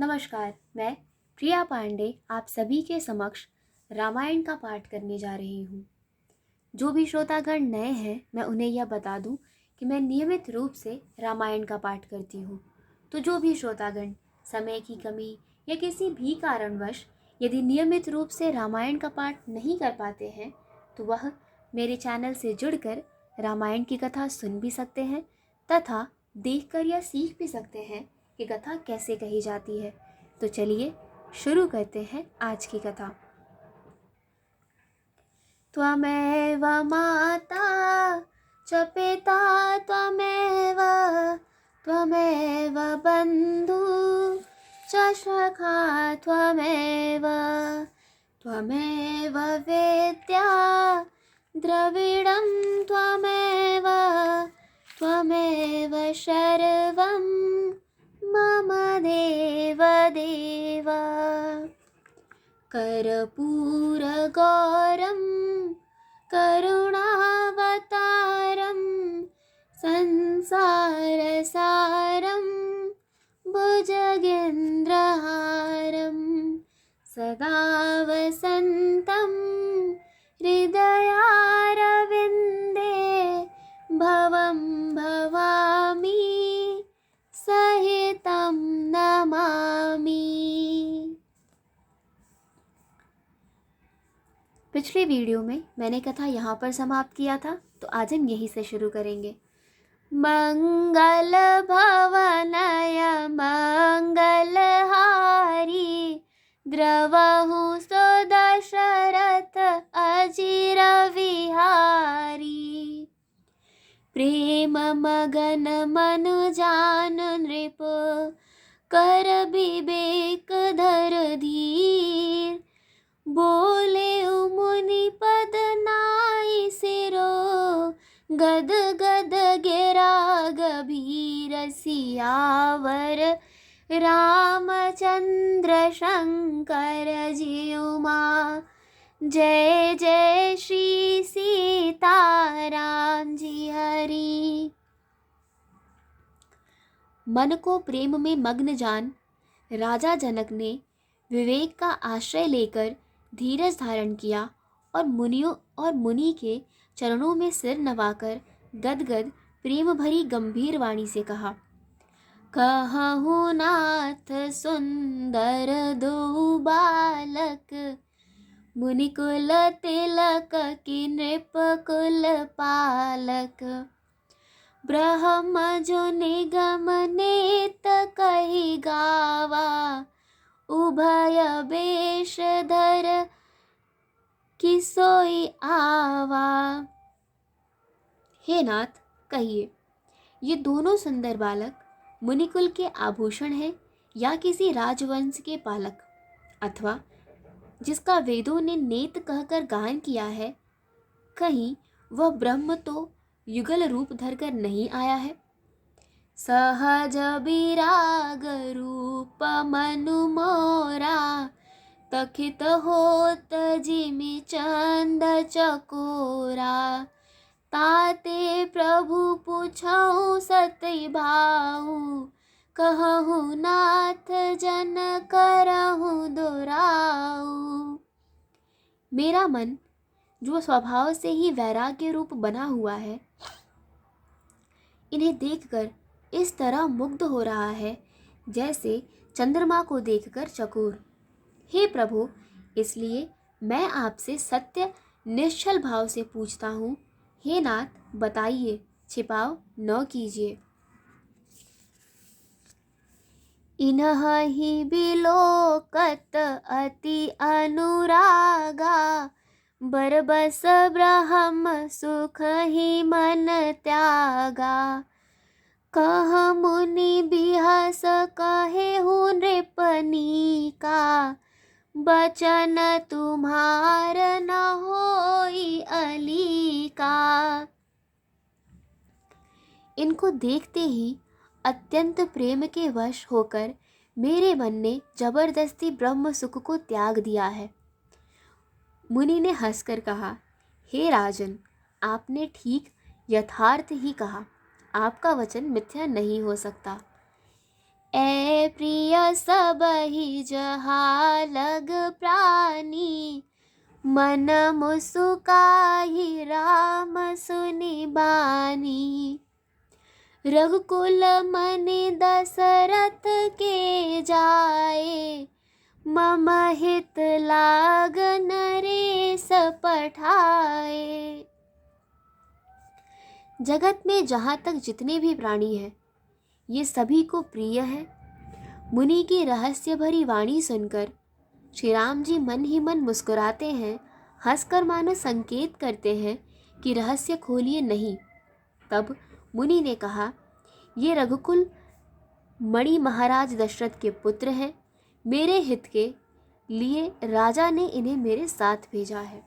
नमस्कार, मैं प्रिया पांडे आप सभी के समक्ष रामायण का पाठ करने जा रही हूँ। जो भी श्रोतागण नए हैं, मैं उन्हें यह बता दूँ कि मैं नियमित रूप से रामायण का पाठ करती हूँ। तो जो भी श्रोतागण समय की कमी या किसी भी कारणवश यदि नियमित रूप से रामायण का पाठ नहीं कर पाते हैं, तो वह मेरे चैनल से जुड़कर रामायण की कथा सुन भी सकते हैं तथा देखकर या सीख भी सकते हैं कि कथा कैसे कही जाती है। तो चलिए शुरू करते हैं आज की कथा। त्वमेव माता च पिता त्वमेव त्वमेव बन्धु च सखा त्वमेव त्वमेव वेद्या द्रविडं त्वमेव त्वमेव सर्वं मम देव देव। कर्पूरगौरं करुणावतारं संसारसारं भुजगेन्द्रहारं सदा वसन्तं हृदयारविन्दे भवं भवामि सहितं नमामि। पिछले वीडियो में मैंने कथा यहाँ पर समाप्त किया था, तो आज हम यहीं से शुरू करेंगे। मंगल भवनय मंगलहारी द्रवहु सुदशरथ अजिर विहारी। प्रेम मगन मनुजान नृप कर विवेक धर धीर। बोले मुनि पद नाई सिरो गद गद गिरा गभीर। सियावर रामचंद्र शंकर जीउमा जय जय श्री सीताराम जी हरि। मन को प्रेम में मग्न जान राजा जनक ने विवेक का आश्रय लेकर धीरज धारण किया और मुनि के चरणों में सिर नवाकर गदगद प्रेम भरी गंभीर वाणी से कहा, कहूँ नाथ सुंदर दो बालक मुनिकुल तिलक की नृप कुल पालक। ब्रह्म जो निगम नेत कही गावा उभय बेश धर किसोई आवा। हे नाथ, कहिए ये दोनों सुंदर बालक मुनिकुल के आभूषण हैं या किसी राजवंश के पालक, अथवा जिसका वेदों ने नेत कहकर गान किया है, कहीं वह ब्रह्म तो युगल रूप धरकर नहीं आया है। सहज विराग रूप मनु मोरा तखित होत जिमि चंद चकोरा। ताते प्रभु पूछऊ सती भाऊ कहूँ नाथ जन करहूँ दोराऊ। मेरा मन जो स्वभाव से ही वैराग्य रूप बना हुआ है, इन्हें देखकर इस तरह मुग्ध हो रहा है जैसे चंद्रमा को देखकर चकोर। हे प्रभु, इसलिए मैं आपसे सत्य निश्चल भाव से पूछता हूँ, हे नाथ बताइए, छिपाव न कीजिए। इन्हि बिलोकत अति अनुरागा बरबस ब्रह्म सुख ही मन त्यागा। कह मुनि बिहस कहे हूँ नृपनीका बचन तुम्हार न होई अलीका। इनको देखते ही अत्यंत प्रेम के वश होकर मेरे मन ने जबरदस्ती ब्रह्म सुख को त्याग दिया है। मुनि ने हंसकर कहा, हे राजन, आपने ठीक यथार्थ ही कहा, आपका वचन मिथ्या नहीं हो सकता। ए प्रिय सबहि जहाँ लग प्राणी, मन मुस्काहि राम सुनि बानी। रघुकुल मनि दशरथ के जाए, मम हित लाग नरेश पठाए। जगत में जहाँ तक जितने भी प्राणी हैं, ये सभी को प्रिय है। मुनि की रहस्य भरी वाणी सुनकर श्री राम जी मन ही मन मुस्कुराते हैं, हंसकर मानो संकेत करते हैं कि रहस्य खोलिए नहीं। तब मुनि ने कहा, ये रघुकुल मणि महाराज दशरथ के पुत्र हैं। मेरे हित के लिए राजा ने इन्हें मेरे साथ भेजा है।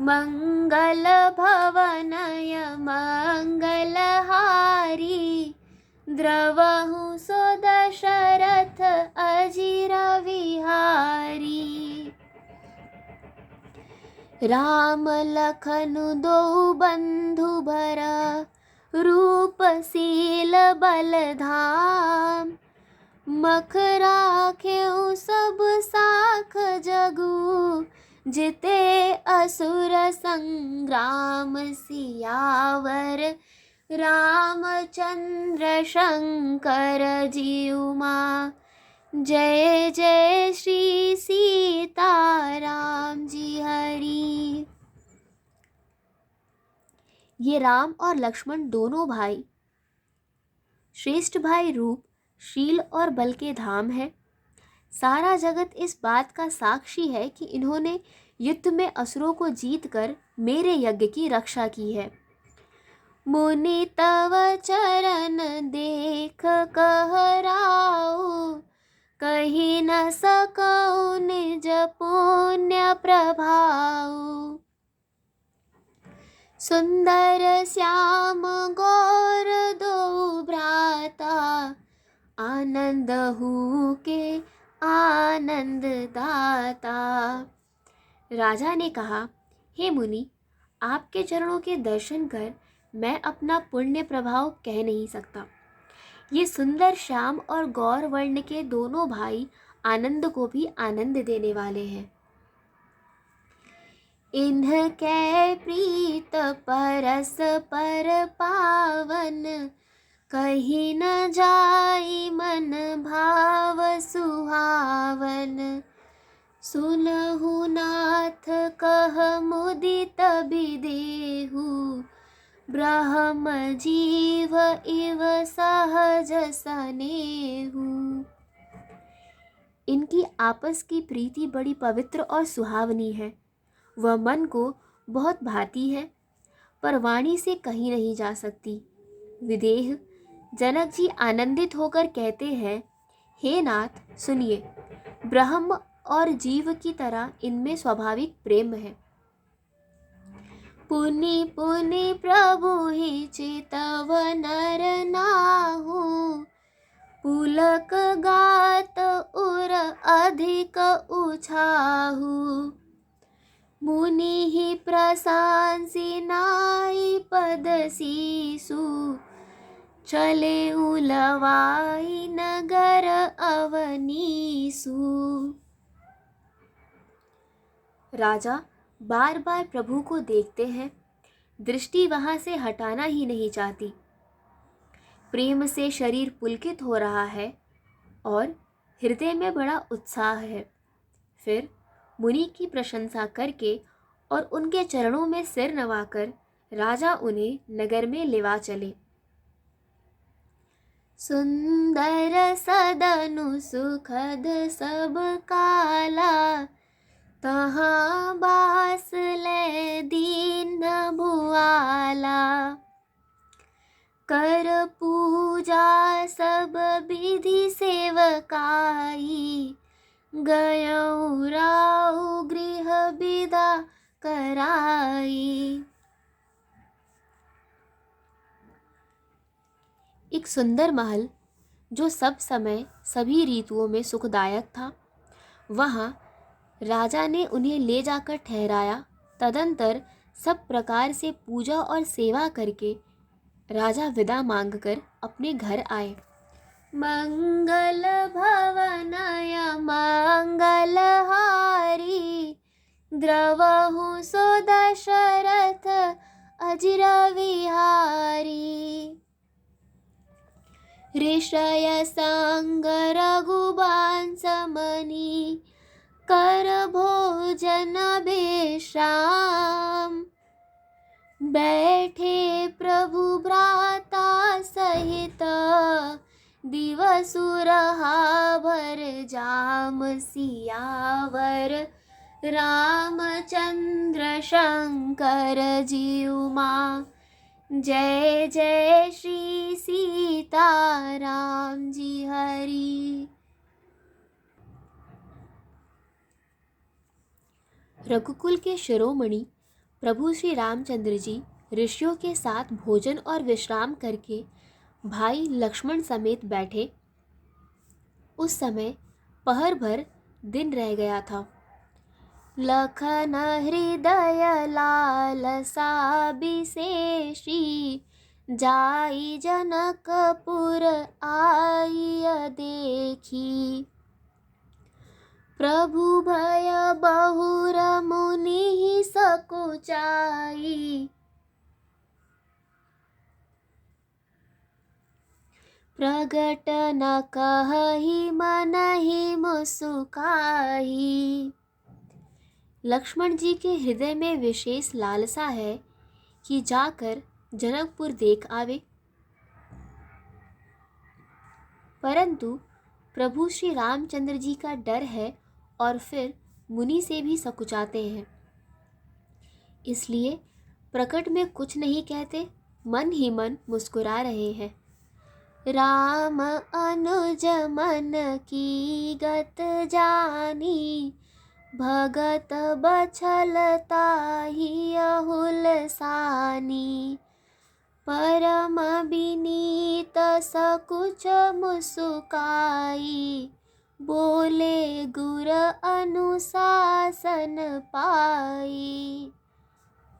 मंगल भवनय मंगलहारी, द्रवहु सो दशरथ अजिर विहारी। राम लखन दो बंधु भरा, रूपशील बलधाम। मख राखेउ सब साख जगु, जिते असुर संग्राम। सियावर रामचंद्र शंकर जीउमा, जय जय श्री सीताराम जी हरि। ये राम और लक्ष्मण दोनों भाई श्रेष्ठ भाई रूप, शील और बल के धाम है। सारा जगत इस बात का साक्षी है कि इन्होंने युद्ध में असुरों को जीतकर मेरे यज्ञ की रक्षा की है। मुनि तव चरण देख कहराऊ, कही न सकौ निज पुण्य प्रभाऊ। सुंदर श्याम गौर दो भ्राता, आनंद हूँ के आनंद दाता। राजा ने कहा, हे मुनि, आपके चरणों के दर्शन कर मैं अपना पुण्य प्रभाव कह नहीं सकता। ये सुंदर श्याम और गौर वर्ण के दोनों भाई आनंद को भी आनंद देने वाले हैं। इन्हकै प्रीत परस पर पावन, कहीं न जाई मन भाव सुहावन। सुनहु नाथ कह मुदित विदेहु, ब्रह्म जीव इव सहज सनेहु। इनकी आपस की प्रीति बड़ी पवित्र और सुहावनी है। वह मन को बहुत भाती है, पर वाणी से कहीं नहीं जा सकती। विदेह जनक जी आनंदित होकर कहते हैं, हे नाथ सुनिए, ब्रह्म और जीव की तरह इनमें स्वाभाविक प्रेम है। पुनि पुनि प्रभु ही चितव नर नाहु, पुलक गात उर अधिक उछाहु। मुनि ही प्रशंसी नाई पद सीसु, चले उलवाई नगर अवनीसु। राजा बार बार प्रभु को देखते हैं, दृष्टि वहां से हटाना ही नहीं चाहती। प्रेम से शरीर पुलकित हो रहा है और हृदय में बड़ा उत्साह है। फिर मुनि की प्रशंसा करके और उनके चरणों में सिर नवाकर राजा उन्हें नगर में लेवा चले। सुंदर सदनु सुखद सब काला, तहाँ बास ले दीन भुआला। कर पूजा सब विधि सेवकाई, गयौ राउ गृह विदा कराई। एक सुंदर महल जो सब समय सभी ऋतुओं में सुखदायक था, वहाँ राजा ने उन्हें ले जाकर ठहराया। तदंतर सब प्रकार से पूजा और सेवा करके राजा विदा मांगकर अपने घर आए। मंगल भवनय मंगलहारी, द्रवहु सो दशरथ अजिर विहारी। ऋषय संग रघुवंश मनि, कर भोजन विश्राम। बैठे प्रभु भ्राता सहित, दिवसु रहा भर जाम। सियावर रामचंद्र शंकर जीउमा, जय जय श्री सीताराम जी हरि। रघुकुल के शिरोमणि प्रभु श्री रामचंद्र जी ऋषियों के साथ भोजन और विश्राम करके भाई लक्ष्मण समेत बैठे। उस समय पहर भर दिन रह गया था। लखन हृदय लालसा बिसेषी, जाई जनकपुर आइय देखी। प्रभु भय बहुर मुनि सकुचाई, प्रगट न कहहि मनहि मुस्काई। लक्ष्मण जी के हृदय में विशेष लालसा है कि जाकर जनकपुर देख आवे, परंतु प्रभु श्री रामचंद्र जी का डर है और फिर मुनि से भी सकुचाते हैं, इसलिए प्रकट में कुछ नहीं कहते, मन ही मन मुस्कुरा रहे हैं। राम अनुज मन की गत जानी, भगत बछलता ही अहुल सानी। परम विनीत सकुच मुस्काई, बोले गुर अनुशासन पाई।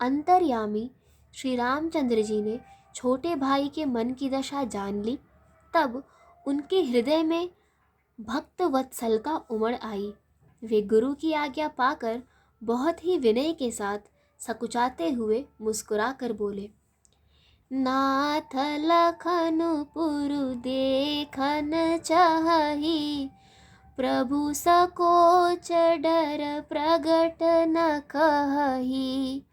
अंतर्यामी श्री रामचंद्र जी ने छोटे भाई के मन की दशा जान ली, तब उनके हृदय में भक्त वत्सलता उमड़ आई। वे गुरु की आज्ञा पाकर बहुत ही विनय के साथ सकुचाते हुए मुस्कुरा कर बोले, नाथ लखनपुर देखन चाही, प्रभु सकोच डर प्रगट न कहही।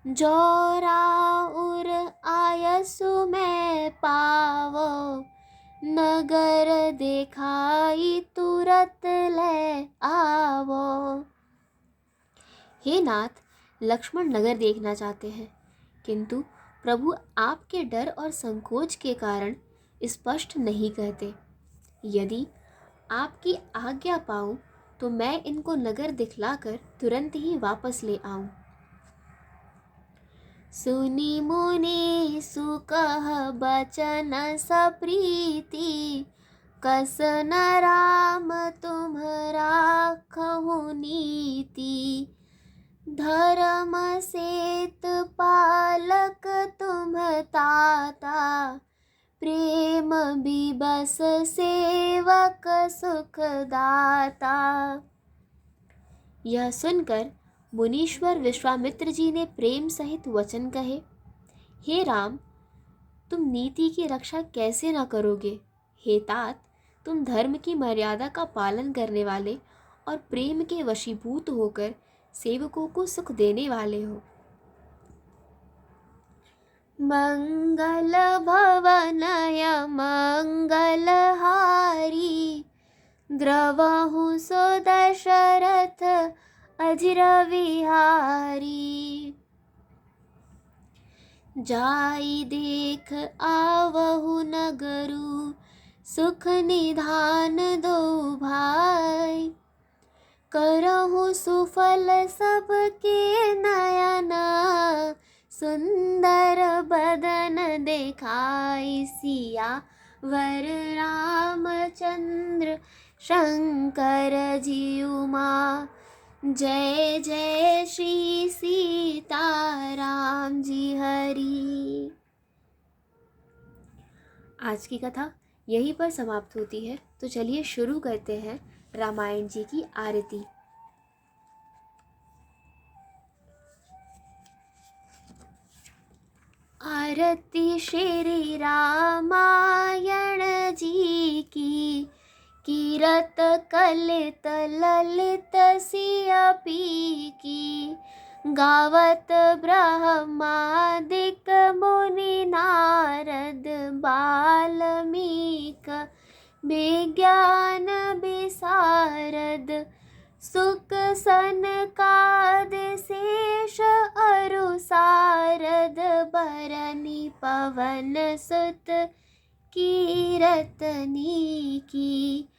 जो राउर आयसु मैं पावो, नगर देखाई तुरत ले आवो। हे नाथ, लक्ष्मण नगर देखना चाहते हैं, किंतु प्रभु आपके डर और संकोच के कारण स्पष्ट नहीं कहते। यदि आपकी आज्ञा पाऊं तो मैं इनको नगर दिखलाकर तुरंत ही वापस ले आऊं। सुनी मुनि सुकह बचन सप्रीति, कसन राम तुम्हरा कहु नीति। धर्म सेत पालक तुम ताता, प्रेम बिबस सेवक सुख दाता। यह सुनकर मुनीश्वर विश्वामित्र जी ने प्रेम सहित वचन कहे, हे राम, तुम नीति की रक्षा कैसे न करोगे। हे तात, तुम धर्म की मर्यादा का पालन करने वाले और प्रेम के वशीभूत होकर सेवकों को सुख देने वाले हो। मंगल भवनय मंगलहारी, द्रवहु सो दशरथ अजिर विहारी। जाई देख आवहु नगरु, सुख निधान दो भाई। करहु सुफल सबके नयन, सुंदर बदन देखाई। सिया वर रामचंद्र शंकर जीउमा, जय जय श्री सीताराम जी हरि। आज की कथा यहीं पर समाप्त होती है। तो चलिए शुरू करते हैं रामायण जी की आरती। आरती श्री रामायण जी की, कीरत कलित ललित सियपी की। गावत ब्रह्मादिक मुनि नारद बाल्मीक, विज्ञान विशारद सुक सनकादिक शेष अरु सारद। बरनी पवन सुत कीरतनी की।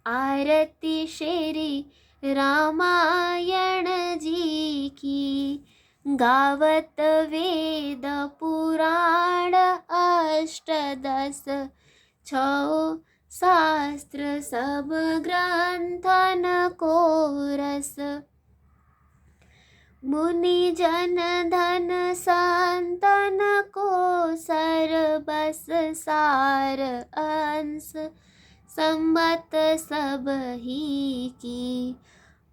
आरती श्री रामायण जी की। गावत वेद पुराण अष्टदश, छौ शास्त्र सब ग्रंथन को रस। मुनि जन धन संतन को सरबस सार अंश। संबत सब ही की।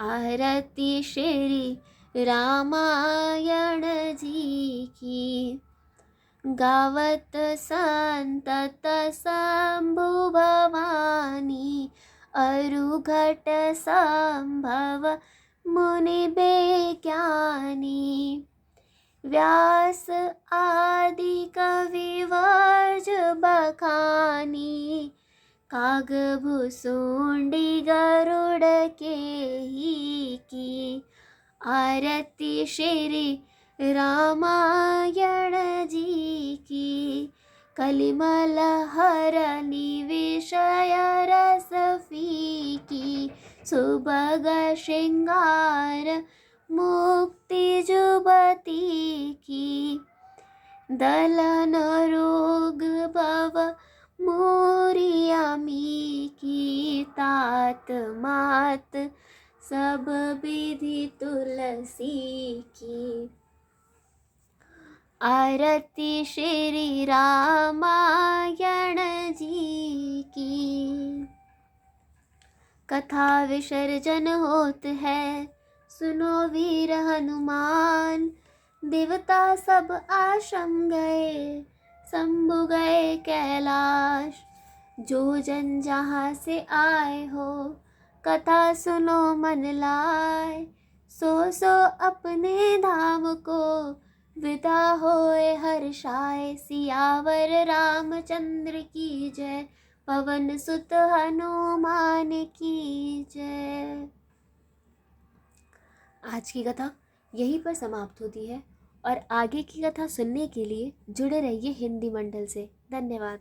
आरती श्री रामायण जी की। गावत संतत शंभु भवानी, अरुघट संभव मुनि बेज्ञानी। व्यास आदि कवि वर्ज बखानी, कागभुसुंडी गरुड़ के ही की। आरती श्री रामायण जी की। कलिमल हरनि विषय रस फीकी, सुभग श्रृंगार मुक्ति जुबती की। दलन रोग भव मोरियामी की। तात मात सब विधि तुलसी की। आरती श्री रामायण जी की। कथा विसर्जन होत है, सुनो वीर हनुमान। देवता सब आश्रम गए, शंभु गए कैलाश। जो जन जहाँ से आए हो, कथा सुनो मन लाए। सो सो अपने धाम को विदा होए हर्षाए। सियावर रामचंद्र की जय, पवन सुत हनुमान की जय। आज की कथा यहीं पर समाप्त होती है और आगे की कथा सुनने के लिए जुड़े रहिए हिंदी मंडल से। धन्यवाद।